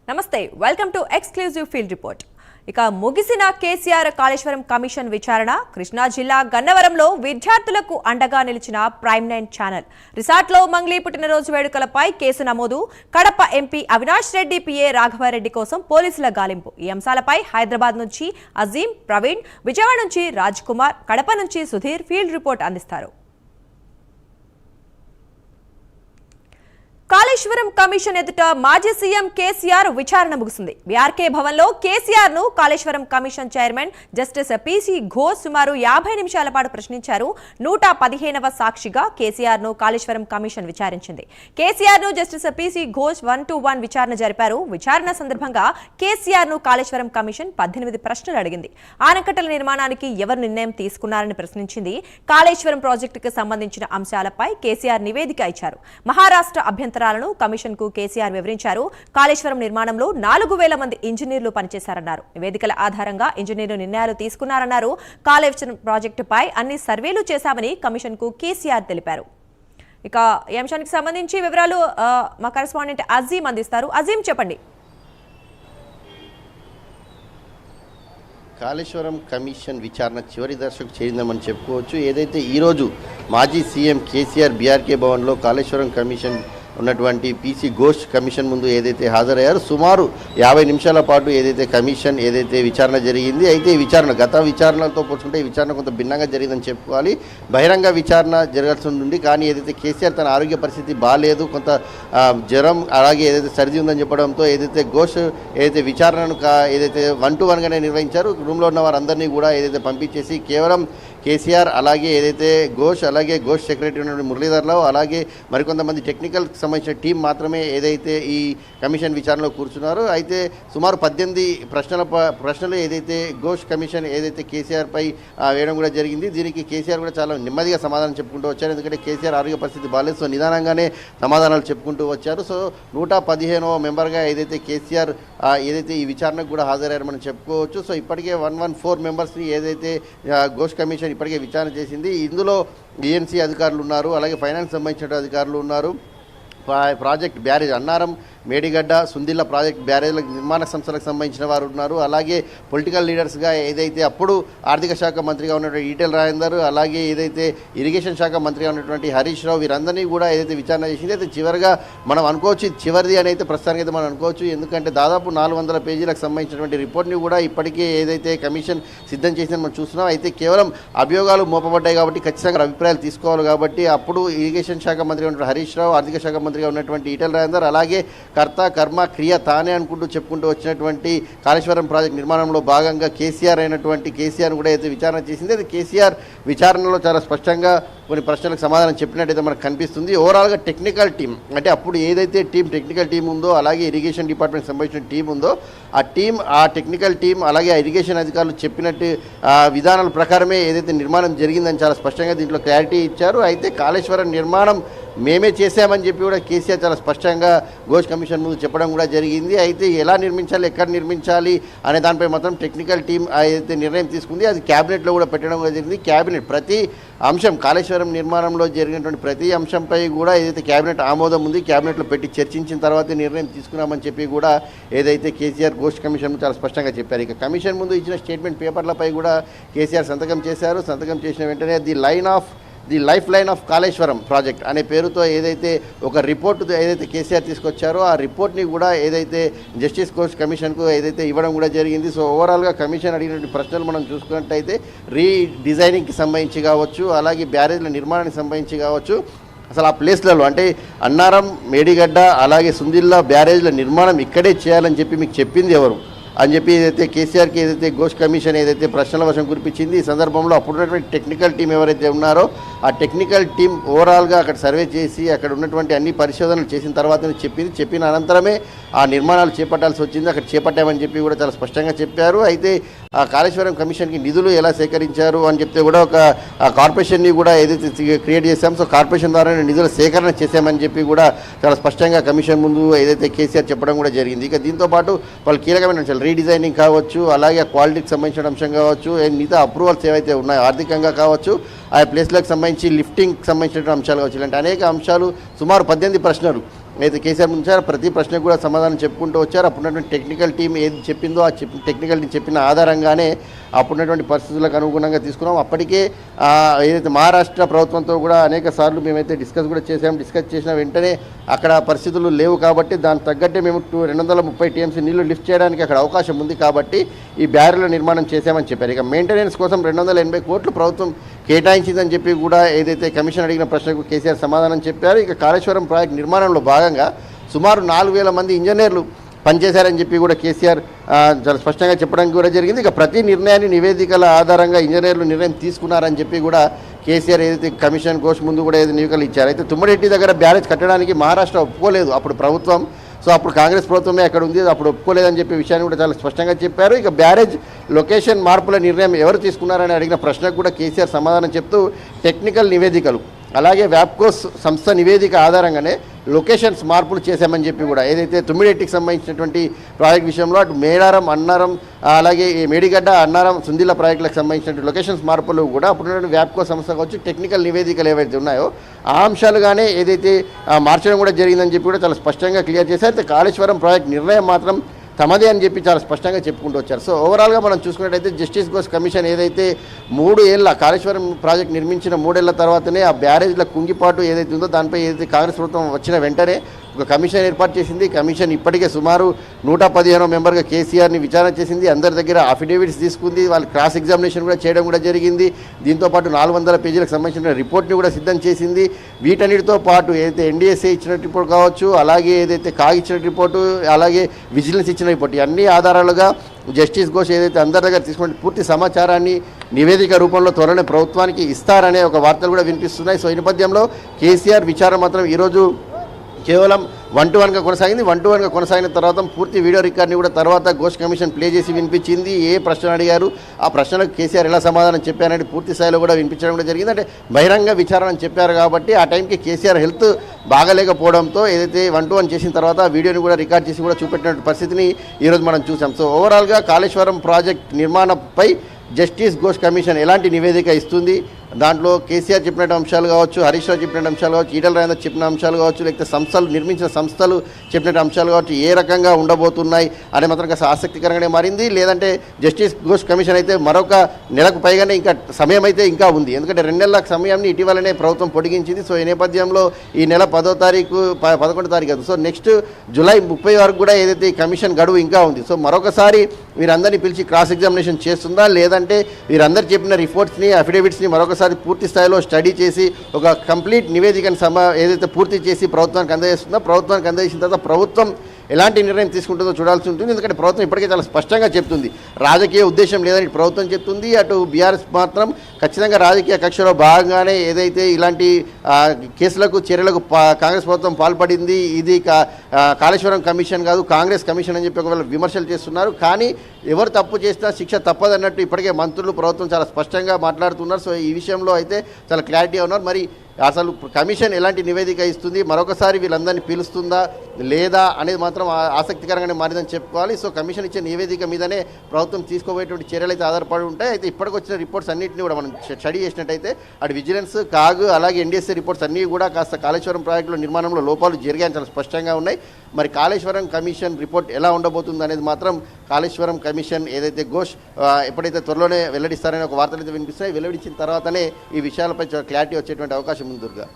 నమస్తే welcome to exclusive field report. ఇక ముగిసిన కేసీఆర్ కాళేశ్వరం కమిషన్ విచారణ. కృష్ణా జిల్లా గన్నవరంలో విద్యార్థులకు అండగా నిలిచిన ప్రైమ్ 9 ఛానల్ రిసార్ట్లో మంగ్లీ పుట్టినరోజు వేడుకలపై కేసు నమోదు. కడప ఎంపీ అవినాష్ రెడ్డి పిఏ రాఘవారెడ్డి కోసం పోలీసుల గాలింపు. ఈ అంశాలపై హైదరాబాద్ నుంచి అజీం, ప్రవీణ్, విజయవాడ నుంచి రాజ్ కుమార్, కడప నుంచి సుధీర్ ఫీల్డ్ రిపోర్ట్ అందిస్తారు. కాళేశ్వరం కమిషన్ ఎదుట మాజీ సీఎం కేసీఆర్ విచారణ ముగిసింది. బీఆర్కే భవన్లో కేసీఆర్ ను Kaleshwaram commission chairman justice PC Ghosh సుమారు 50 నిమిషాల పాటు ప్రశ్నించారు. 115వ సాక్షిగా కేసీఆర్ ను కాళేశ్వరం కమిషన్ విచారించింది. కేసీఆర్ ను జస్టిస్ పీసీ ఘోష్ 1-to-1 విచారణ జరిపారు. విచారణ సందర్భంగా కేసీఆర్ ను కాళేశ్వరం కమిషన్ 18 ప్రశ్నలు అడిగింది. ఆనకట్టల నిర్మాణానికి ఎవరు నిర్ణయం తీసుకున్నారని ప్రశ్నించింది. కాళేశ్వరం ప్రాజెక్టుకు సంబంధించిన అంశాలపై కేసీఆర్ నివేదిక ఇచ్చారు. మహారాష్ట్ర అభ్యంతరాలను కమిషన్ కు కేసీఆర్ వివరించారు. కాళేశ్వరం నిర్మాణంలో 4000 మంది ఇంజనీర్లు పనిచేశారన్నారు. నివేదికల ఆధారంగా ఇంజనీర్లు నిర్ణయాలు తీసుకున్నారన్నారు. కాళేశ్వరం ప్రాజెక్టుపై అన్ని సర్వేలు చేశామని కమిషన్ కు కేసీఆర్ తెలిపారు. ఇక ఈ అంశానికి సంబంధించి వివరాలు మా కరెస్పాండెంట్ అజీం అందిస్తారు. అజీం, చెప్పండి. కాళేశ్వరం కమిషన్ విచారణ చివరి దశకు చేరిందని చెప్పుకోవచ్చు. ఏదైతే ఈరోజు మాజీ సీఎం కేసీఆర్ బీఆర్కే భవన్లో కాళేశ్వరం కమిషన్ ఉన్నటువంటి పీసీ ఘోష్ కమిషన్ ముందు ఏదైతే హాజరయ్యారు, సుమారు 50 నిమిషాల పాటు ఏదైతే కమిషన్ విచారణ జరిగింది. అయితే ఈ విచారణ గత విచారణలతో పోల్చుకుంటే ఈ విచారణ కొంత భిన్నంగా జరిగిందని చెప్పుకోవాలి. బహిరంగ విచారణ జరగాల్సి ఉంది. కానీ ఏదైతే కేసీఆర్ తన ఆరోగ్య పరిస్థితి బాగాలేదు, కొంత జ్వరం అలాగే ఏదైతే సర్ది ఉందని చెప్పడంతో ఏదైతే ఘోష్ విచారణను ఏదైతే 1-to-1గానే నిర్వహించారు. రూమ్లో ఉన్న వారందరినీ కూడా ఏదైతే పంపించేసి కేవలం కేసీఆర్ అలాగే ఏదైతే ఘోష్ అలాగే ఘోష్ సెక్రటరీ ఉన్నటువంటి మురళీధర్రావు అలాగే మరికొంతమంది టెక్నికల్ సంబంధించిన టీం మాత్రమే ఏదైతే ఈ కమిషన్ విచారణలో కూర్చున్నారు. అయితే సుమారు 18 ప్రశ్నలు ఏదైతే ఘోష్ కమిషన్ కేసీఆర్ పై వేయడం కూడా జరిగింది. దీనికి కేసీఆర్ కూడా చాలా నెమ్మదిగా సమాధానం చెప్పుకుంటూ వచ్చారు. ఎందుకంటే కేసీఆర్ ఆరోగ్య పరిస్థితి బాగాలేదు, సో నిదానంగానే సమాధానాలు చెప్పుకుంటూ వచ్చారు. సో 115వ మెంబర్గా కేసీఆర్ ఈ విచారణకు కూడా హాజరయ్యారు మనం చెప్పుకోవచ్చు. సో ఇప్పటికే 114 మెంబర్స్ని ఘోష్ కమిషన్ ఇప్పటికే విచారణ చేసింది. ఇందులో ఈఎన్సీ అధికారులు ఉన్నారు, అలాగే ఫైనాన్స్ సంబంధించిన అధికారులు ఉన్నారు, project barrage Annaram, Medigadda, Sundilla project బ్యారేజ్ల నిర్మాణ సంస్థలకు సంబంధించిన వారు ఉన్నారు. అలాగే పొలిటికల్ లీడర్స్గా ఏదైతే అప్పుడు ఆర్థిక శాఖ మంత్రిగా ఉన్నటువంటి ఈటెల రాజేందర్, అలాగే ఏదైతే ఇరిగేషన్ శాఖ మంత్రిగా ఉన్నటువంటి హరీష్ రావు, వీరందరినీ కూడా విచారణ చేసింది. అయితే చివరిగా మనం అనుకోవచ్చు, చివరిది అని ప్రస్తుతానికి మనం అనుకోవచ్చు. ఎందుకంటే దాదాపు 400 పేజీలకు సంబంధించినటువంటి రిపోర్ట్ని కూడా ఇప్పటికే కమిషన్ సిద్ధం చేసిందని మనం చూస్తున్నాం. అయితే కేవలం అభియోగాలు మోపబడ్డాయి కాబట్టి ఖచ్చితంగా అభిప్రాయాలు తీసుకోవాలి. కాబట్టి అప్పుడు ఇరిగేషన్ శాఖ మంత్రిగా ఉన్నటువంటి హరీష్ రావు, ఆర్థిక శాఖ మంత్రిగా ఉన్నటువంటి ఈటెల రాజేందర్, అలాగే కర్త కర్మ క్రియ తానే అనుకుంటూ చెప్పుకుంటూ వచ్చినటువంటి కాళేశ్వరం ప్రాజెక్ట్ నిర్మాణంలో భాగంగా కేసీఆర్ కూడా విచారణ చేసింది. అది కేసీఆర్ విచారణలో చాలా స్పష్టంగా కొన్ని ప్రశ్నలకు సమాధానం చెప్పినట్టయితే మనకు కనిపిస్తుంది. ఓవరాల్గా టెక్నికల్ టీం అంటే అప్పుడు ఏదైతే టెక్నికల్ టీం ఉందో, అలాగే ఇరిగేషన్ డిపార్ట్మెంట్ సంబంధించిన టీం ఉందో, ఆ టెక్నికల్ టీం అలాగే ఇరిగేషన్ అధికారులు చెప్పినట్టు విధానాల ప్రకారమే నిర్మాణం జరిగిందని చాలా స్పష్టంగా దీంట్లో క్లారిటీ ఇచ్చారు. అయితే కాళేశ్వరం నిర్మాణం మేమే చేశామని చెప్పి కూడా కేసీఆర్ చాలా స్పష్టంగా ఘోష్ కమిషన్ ముందు చెప్పడం కూడా జరిగింది. అయితే ఎలా నిర్మించాలి, ఎక్కడ నిర్మించాలి అనే దానిపై మాత్రం టెక్నికల్ టీం నిర్ణయం తీసుకుంది. అది క్యాబినెట్లో కూడా పెట్టడం కూడా జరిగింది. క్యాబినెట్ ప్రతి అంశం కాళేశ్వరం నిర్మాణంలో జరిగినటువంటి ప్రతి అంశంపై కూడా క్యాబినెట్ ఆమోదం ఉంది, క్యాబినెట్లో పెట్టి చర్చించిన తర్వాతే నిర్ణయం తీసుకున్నామని చెప్పి కూడా కేసీఆర్ ఘోష్ కమిషన్ చాలా స్పష్టంగా చెప్పారు. ఇక కమిషన్ ముందు ఇచ్చిన స్టేట్మెంట్ పేపర్లపై కూడా కేసీఆర్ సంతకం చేశారు. సంతకం చేసిన వెంటనే the life line of Kaleshwaram project అనే పేరుతో ఒక రిపోర్టు కేసీఆర్ తీసుకొచ్చారో ఆ రిపోర్ట్ని కూడా జస్టిస్ ఘోష్ కమిషన్కు ఇవ్వడం కూడా జరిగింది. సో ఓవరాల్గా కమిషన్ అడిగినటువంటి ప్రశ్నలు మనం చూసుకున్నట్టయితే రీడిజైనింగ్కి సంబంధించి కావచ్చు, అలాగే బ్యారేజ్ల నిర్మాణానికి సంబంధించి కావచ్చు, అసలు ఆ ప్లేస్లలో అంటే అన్నారం, మేడిగడ్డ, అలాగే సుందిల్లా బ్యారేజ్ల నిర్మాణం ఇక్కడే చేయాలని చెప్పి మీకు చెప్పింది ఎవరు అని చెప్పి కేసీఆర్కి ఘోష్ కమిషన్ ప్రశ్నల వర్షం కురిపించింది. ఈ సందర్భంలో అప్పుడున్నటువంటి టెక్నికల్ టీం ఎవరైతే ఉన్నారో ఆ టెక్నికల్ టీం ఓవరాల్గా అక్కడ సర్వే చేసి అక్కడ ఉన్నటువంటి అన్ని పరిశోధనలు చేసిన తర్వాతనే చెప్పిన అనంతరమే ఆ నిర్మాణాలు చేపట్టాల్సి వచ్చింది. అక్కడ చేపట్టామని చెప్పి కూడా చాలా స్పష్టంగా చెప్పారు. అయితే ఆ కాళేశ్వరం కమిషన్కి నిధులు ఎలా సేకరించారు అని చెప్తే కూడా ఒక కార్పొరేషన్ని కూడా క్రియేట్ చేశాం, సో కార్పొరేషన్ ద్వారా నిధుల సేకరణ చేశామని చెప్పి కూడా చాలా స్పష్టంగా కమిషన్ ముందు కేసీఆర్ చెప్పడం కూడా జరిగింది. ఇక దీంతోపాటు వాళ్ళు కీలకమైన రీడిజైనింగ్ కావచ్చు, అలాగే క్వాలిటీకి సంబంధించిన అంశం కావచ్చు, మిగతా అప్రూవల్స్ ఏవైతే ఉన్నాయో ఆర్థికంగా కావచ్చు, ఆ ప్లేస్లకు సంబంధించి లిఫ్టింగ్కి సంబంధించిన అంశాలు కావచ్చు, ఇలాంటి అనేక అంశాలు సుమారు 18 ప్రశ్నలు అయితే కేసీఆర్ ముందు ప్రతి ప్రశ్నకు కూడా సమాధానం చెప్పుకుంటూ వచ్చారు. అప్పుడున్నటువంటి టెక్నికల్ టీం ఏది చెప్పిందో ఆ టెక్నికల్ టీం చెప్పిన ఆధారంగానే అప్పుడున్నటువంటి పరిస్థితులకు అనుగుణంగా తీసుకున్నాం. అప్పటికే ఏదైతే మహారాష్ట్ర ప్రభుత్వంతో కూడా అనేక సార్లు మేమైతే డిస్కస్ చేసిన వెంటనే అక్కడ పరిస్థితులు లేవు కాబట్టి దానికి తగ్గట్టే మేము 230 టీఎంసీ నీళ్లు లిఫ్ట్ చేయడానికి అక్కడ అవకాశం ఉంది కాబట్టి ఈ బ్యారెల నిర్మాణం చేశామని చెప్పారు. ఇక మెయింటెనెన్స్ కోసం 280 కోట్లు ప్రభుత్వం కేటాయించిందని చెప్పి కూడా ఏదైతే కమిషన్ అడిగిన ప్రశ్నకు కేసీఆర్ సమాధానం చెప్పారు. ఇక కాళేశ్వరం ప్రాజెక్టు నిర్మాణంలో భాగంగా సుమారు 4,000 మంది ఇంజనీర్లు పనిచేశారని చెప్పి కూడా కేసీఆర్ చాలా స్పష్టంగా చెప్పడానికి కూడా జరిగింది. ఇక ప్రతి నిర్ణయాన్ని నివేదికల ఆధారంగా ఇంజనీర్లు నిర్ణయం తీసుకున్నారని చెప్పి కూడా కేసీఆర్ ఏదైతే కమిషన్ ఘోష్ ముందు కూడా ఏదైతే నివేదికలు ఇచ్చారు. అయితే తుమ్మడెట్టి దగ్గర బ్యారేజ్ కట్టడానికి మహారాష్ట్ర ఒప్పుకోలేదు అప్పుడు ప్రభుత్వం. సో అప్పుడు కాంగ్రెస్ ప్రభుత్వమే అక్కడ ఉంది, అప్పుడు ఒప్పుకోలేదని చెప్పే విషయాన్ని కూడా చాలా స్పష్టంగా చెప్పారు. ఇక బ్యారేజ్ లొకేషన్ మార్పుల నిర్ణయం ఎవరు తీసుకున్నారని అడిగిన ప్రశ్నకు కూడా కేసీఆర్ సమాధానం చెప్తూ టెక్నికల్ నివేదికలు అలాగే వ్యాప్కోస్ సంస్థ నివేదిక ఆధారంగానే లొకేషన్స్ మార్పులు చేశామని చెప్పి కూడా ఏదైతే తుమ్మిడెట్టికి సంబంధించినటువంటి ప్రాజెక్ట్ విషయంలో అటు మేడారం, అన్నారం, అలాగే మేడిగడ్డ, అన్నారం, సుందిల్ల ప్రాజెక్టులకు సంబంధించిన లొకేషన్స్ మార్పులు కూడా అప్పుడు వ్యాప్కో సంస్థ కావచ్చు టెక్నికల్ నివేదికలు ఏవైతే ఉన్నాయో ఆ అంశాలుగానే ఏదైతే మార్చడం కూడా జరిగిందని చెప్పి కూడా చాలా స్పష్టంగా క్లియర్ చేశారు. అయితే కాళేశ్వరం ప్రాజెక్ట్ నిర్ణయం మాత్రం తమదే అని చెప్పి చాలా స్పష్టంగా చెప్పుకుంటూ వచ్చారు. సో ఓవరాల్గా మనం చూసుకున్నట్టయితే జస్టిస్ ఘోష్ కమిషన్ ఏదైతే 3 ఏళ్ల కాళేశ్వరం ప్రాజెక్ట్ నిర్మించిన 3 ఏళ్ల తర్వాతనే ఆ బ్యారేజ్ల కుంగిపాటు ఏదైతే ఉందో దానిపై ఏదైతే కాంగ్రెస్ ప్రభుత్వం వచ్చిన వెంటనే ఒక కమిషన్ ఏర్పాటు చేసింది. కమిషన్ ఇప్పటికే సుమారు 115వ మెంబర్గా కేసీఆర్ని విచారణ చేసింది. అందరి దగ్గర అఫిడేవిట్స్ తీసుకుంది, వాళ్ళు క్రాస్ ఎగ్జామినేషన్ కూడా చేయడం కూడా జరిగింది. దీంతోపాటు 400 పేజీలకు సంబంధించిన రిపోర్ట్ని కూడా సిద్ధం చేసింది. వీటన్నిటితో పాటు ఏదైతే ఎన్డీఎస్ఏ ఇచ్చిన రిపోర్ట్ కావచ్చు, అలాగే ఏదైతే కాగ్ ఇచ్చిన రిపోర్టు, అలాగే విజిలెన్స్ ఇచ్చిన రిపోర్ట్, అన్ని ఆధారాలుగా జస్టిస్ ఘోష్ ఏదైతే అందరి దగ్గర తీసుకుంటే పూర్తి సమాచారాన్ని నివేదిక రూపంలో త్వరనే ప్రభుత్వానికి ఇస్తారనే ఒక వార్తలు కూడా వినిపిస్తున్నాయి. సో ఈ నేపథ్యంలో కేసీఆర్ విచారణ మాత్రం ఈరోజు కేవలం 1-to-1గా కొనసాగింది. 1-to-1గా కొనసాగిన తర్వాత పూర్తి వీడియో రికార్డ్ని కూడా తర్వాత ఘోష్ కమిషన్ ప్లే చేసి వినిపించింది. ఏ ప్రశ్న అడిగారు, ఆ ప్రశ్నలకు కేసీఆర్ ఎలా సమాధానం చెప్పారని పూర్తి స్థాయిలో కూడా వినిపించడం కూడా జరిగింది. అంటే బహిరంగ విచారణ చెప్పారు కాబట్టి ఆ టైంకి కేసీఆర్ హెల్త్ బాగలేకపోవడంతో ఏదైతే 1-to-1 చేసిన తర్వాత ఆ వీడియోని కూడా రికార్డ్ చేసి కూడా చూపెట్టిన పరిస్థితిని ఈరోజు మనం చూసాం. సో ఓవరాల్గా కాళేశ్వరం ప్రాజెక్ట్ నిర్మాణంపై జస్టిస్ ఘోష్ కమిషన్ ఎలాంటి నివేదిక ఇస్తుంది, దాంట్లో కేసీఆర్ చెప్పిన అంశాలు కావచ్చు, హరీష్ రావు చెప్పిన అంశాలు కావచ్చు, ఈటల రాజేందర్ చెప్పిన అంశాలు కావచ్చు, లేకపోతే సంస్థలు నిర్మించిన సంస్థలు చెప్పిన అంశాలు కావచ్చు, ఏ రకంగా ఉండబోతున్నాయి అనే మాత్రం కాస్త ఆసక్తికరంగానే మారింది. లేదంటే జస్టిస్ ఘోష్ కమిషన్ అయితే మరొక నెలకు పైగానే ఇంకా సమయం అయితే ఇంకా ఉంది. ఎందుకంటే 2 నెలల సమయాన్ని ఇటీవలనే ప్రభుత్వం పొడిగించింది. సో ఈ నేపథ్యంలో ఈ నెల 10వ తారీఖు 11వ తారీఖు సో నెక్స్ట్ జూలై 30 వరకు కూడా ఏదైతే ఈ కమిషన్ గడువు ఇంకా ఉంది. సో మరొకసారి వీరందరినీ పిలిచి క్రాస్ ఎగ్జామినేషన్ చేస్తుందా, లేదంటే వీరందరూ చెప్పిన రిపోర్ట్స్ని, అఫిడేవిట్స్ని మరొకసారి పూర్తి స్థాయిలో స్టడీ చేసి ఒక కంప్లీట్ నివేదికను ఏదైతే పూర్తి చేసి ప్రభుత్వానికి అందజేస్తుందో, ప్రభుత్వానికి అందజేసిన తర్వాత ప్రభుత్వం ఎలాంటి నిర్ణయం తీసుకుంటుందో చూడాల్సి ఉంటుంది. ఎందుకంటే ప్రభుత్వం ఇప్పటికే చాలా స్పష్టంగా చెప్తుంది, రాజకీయ ఉద్దేశం లేదని ప్రభుత్వం చెప్తుంది. అటు బీఆర్ఎస్ మాత్రం ఖచ్చితంగా రాజకీయ కక్షలో భాగంగానే ఏదైతే ఇలాంటి కేసులకు చర్యలకు కాంగ్రెస్ ప్రభుత్వం పాల్పడింది, ఇది కాళేశ్వరం కమిషన్ కాదు కాంగ్రెస్ కమిషన్ అని చెప్పి ఒకవేళ విమర్శలు చేస్తున్నారు. కానీ ఎవరు తప్పు చేసినా శిక్ష తప్పదన్నట్టు ఇప్పటికే మంత్రులు, ప్రభుత్వం చాలా స్పష్టంగా మాట్లాడుతున్నారు. సో ఈ విషయంలో అయితే చాలా క్లారిటీగా ఉన్నారు. మరి అసలు కమిషన్ ఎలాంటి నివేదిక ఇస్తుంది, మరొకసారి వీళ్ళందరినీ పిలుస్తుందా లేదా అనేది మాత్రం ఆసక్తికరంగానే మారిందని చెప్పుకోవాలి. సో కమిషన్ ఇచ్చే నివేదిక మీదనే ప్రభుత్వం తీసుకోబోయేటువంటి చర్యలు అయితే ఆధారపడి ఉంటాయి. అయితే ఇప్పటికి వచ్చిన రిపోర్ట్స్ అన్నింటినీ కూడా మనం స్టడీ చేసినట్టయితే అటు విజిలెన్స్, కాగ్, అలాగే ఎన్డీఎస్ఏ రిపోర్ట్స్ అన్నీ కూడా కాస్త కాళేశ్వరం ప్రాజెక్టులో నిర్మాణంలో లోపాలు జరిగాయని చాలా స్పష్టంగా ఉన్నాయి. మరి కాళేశ్వరం కమిషన్ రిపోర్ట్ ఎలా ఉండబోతుంది అనేది మాత్రం కాళేశ్వరం కమిషన్ ఏదైతే ఘోష్ ఎప్పుడైతే త్వరలోనే వెల్లడిస్తారనే ఒక వార్తలు అయితే వినిపిస్తాయి. వెల్లడించిన తర్వాతనే ఈ విషయాలపై క్లారిటీ వచ్చేటువంటి అవకాశం ఉంది. దుర్గా.